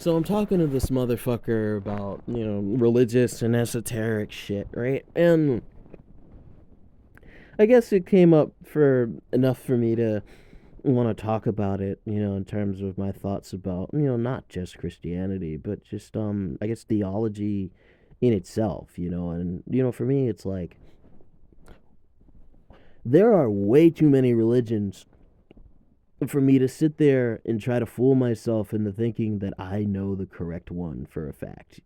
So I'm talking to this motherfucker about, religious and esoteric shit, right? And I guess it came up for enough for me to want to talk about it, in terms of my thoughts about, not just Christianity, but just I guess theology in itself, and for me it's like there are way too many religions for me to sit there and try to fool myself into thinking that I know the correct one for a fact.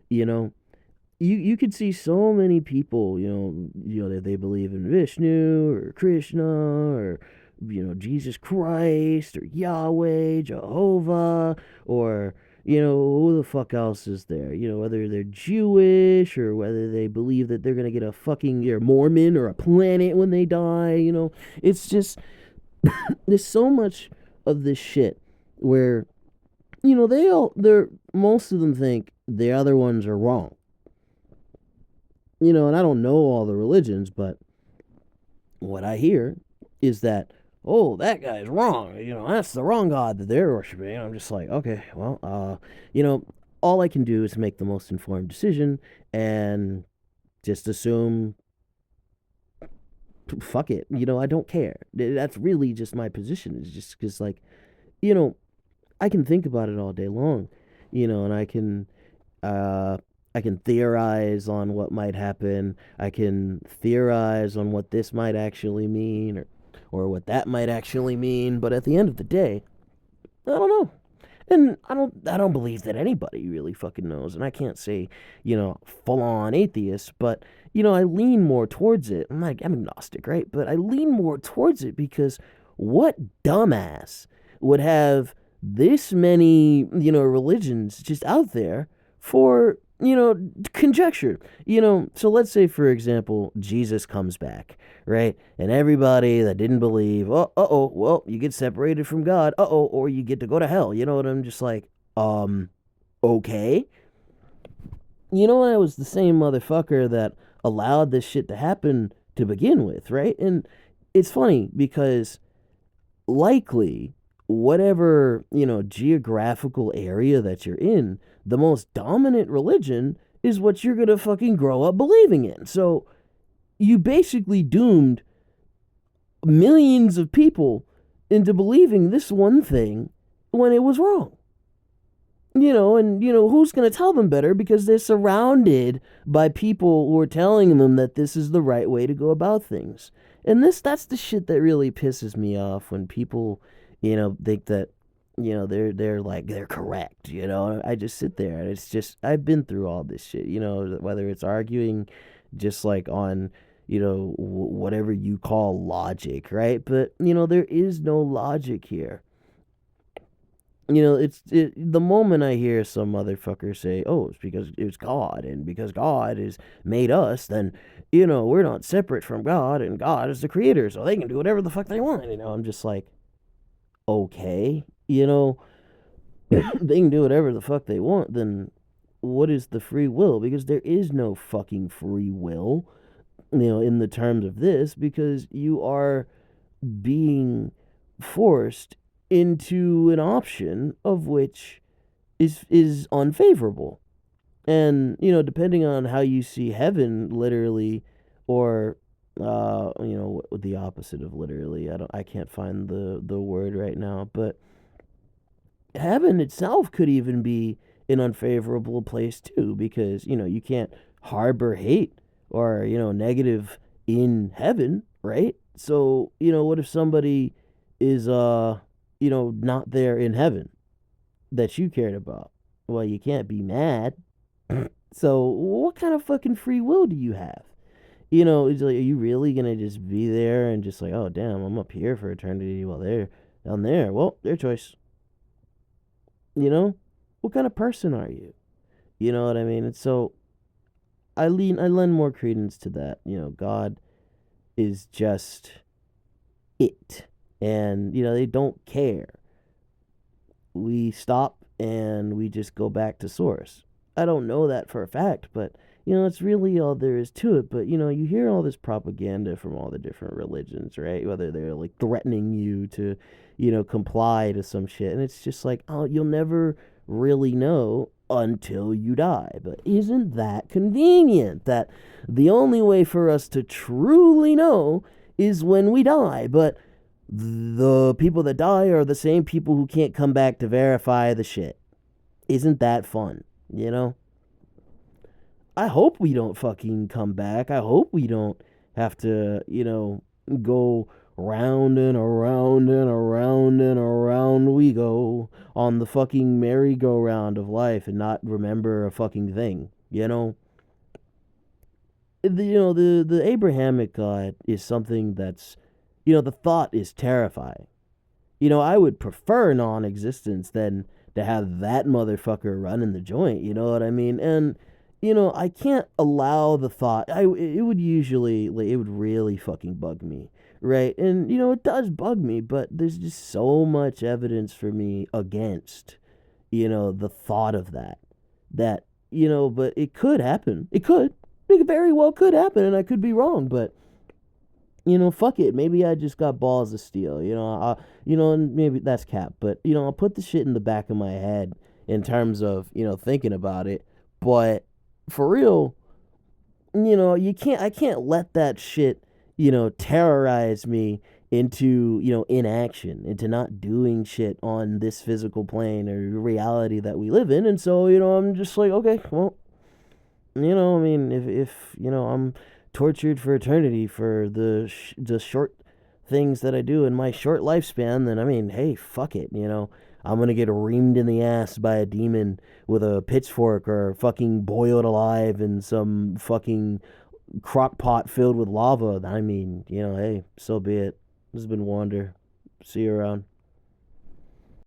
You know, you could see so many people, that they believe in Vishnu or Krishna or Jesus Christ or Yahweh, Jehovah, or who the fuck else is there? Whether they're Jewish or whether they believe that they're gonna get a fucking or Mormon or a planet when they die. It's just there's so much of this shit where they're most of them think the other ones are wrong. And I don't know all the religions, but what I hear is that, oh, that guy's wrong. That's the wrong God that they're worshiping. I'm just like, okay, well, all I can do is make the most informed decision and just assume, fuck it. I don't care. That's really just my position. It's just because, like, you know, I can think about it all day long, and uh, I can theorize on what might happen. I can theorize on what this might actually mean, or what that might actually mean. But at the end of the day, I don't know. And I don't believe that anybody really fucking knows. And I can't say, full on atheist, but I lean more towards it. I'm agnostic, right? But I lean more towards it because what dumbass would have this many, religions just out there for, conjecture. So let's say, for example, Jesus comes back, right? And everybody that didn't believe, oh, well, you get separated from God, or you get to go to hell. And I'm just like, okay. I was the same motherfucker that allowed this shit to happen to begin with, right? And it's funny because likely whatever, geographical area that you're in, the most dominant religion is what you're going to fucking grow up believing in. So you basically doomed millions of people into believing this one thing when it was wrong. And who's going to tell them better because they're surrounded by people who are telling them that this is the right way to go about things. And that's the shit that really pisses me off when people, think that they're like they're correct. I just sit there and it's just I've been through all this shit. Whether it's arguing just like on whatever you call logic, right? But there is no logic here. The moment I hear some motherfucker say, "Oh, it's because it's God, and because God has made us, then we're not separate from God, and God is the creator, so they can do whatever the fuck they want." I'm just like, okay, they can do whatever the fuck they want. Then what is the free will? Because there is no fucking free will, in the terms of this, because you are being forced into an option of which is unfavorable. And depending on how you see heaven literally, or the opposite of literally, I can't find the word right now, but heaven itself could even be an unfavorable place too, because you can't harbor hate or negative in heaven, right? So what if somebody is not there in heaven that you cared about? Well, you can't be mad. So what kind of fucking free will do you have? It's like, are you really gonna just be there and just like, oh damn, I'm up here for eternity while they're down there? Well, their choice. What kind of person are you? You know what I mean? And so I lend more credence to that. God is just it, and they don't care. We stop and we just go back to source. I don't know that for a fact, but it's really all there is to it. But you hear all this propaganda from all the different religions, right? Whether they're like threatening you to, comply to some shit, and it's just like, oh, you'll never really know until you die. But isn't that convenient that the only way for us to truly know is when we die? But the people that die are the same people who can't come back to verify the shit. Isn't that fun? You know? I hope we don't fucking come back. I hope we don't have to, go round and around and around and around we go on the fucking merry-go-round of life and not remember a fucking thing. The Abrahamic God is something that's, the thought is terrifying. I would prefer non-existence than to have that motherfucker running the joint. You know what I mean? And I can't allow the thought. It would usually, like, it would really fucking bug me, right? And it does bug me, but there's just so much evidence for me against, the thought of that. That but it could happen. It very well could happen, and I could be wrong, but fuck it. Maybe I just got balls of steel. And maybe that's cap. But I'll put the shit in the back of my head in terms of thinking about it. But for real, I can't let that shit terrorize me into inaction, into not doing shit on this physical plane or reality that we live in. And so I'm just like, okay, well, I mean, if I'm tortured for eternity for the short things that I do in my short lifespan, then I mean, hey, fuck it, I'm gonna get reamed in the ass by a demon with a pitchfork or fucking boiled alive in some fucking crock pot filled with lava. I mean, hey, so be it. This has been Wander. See you around.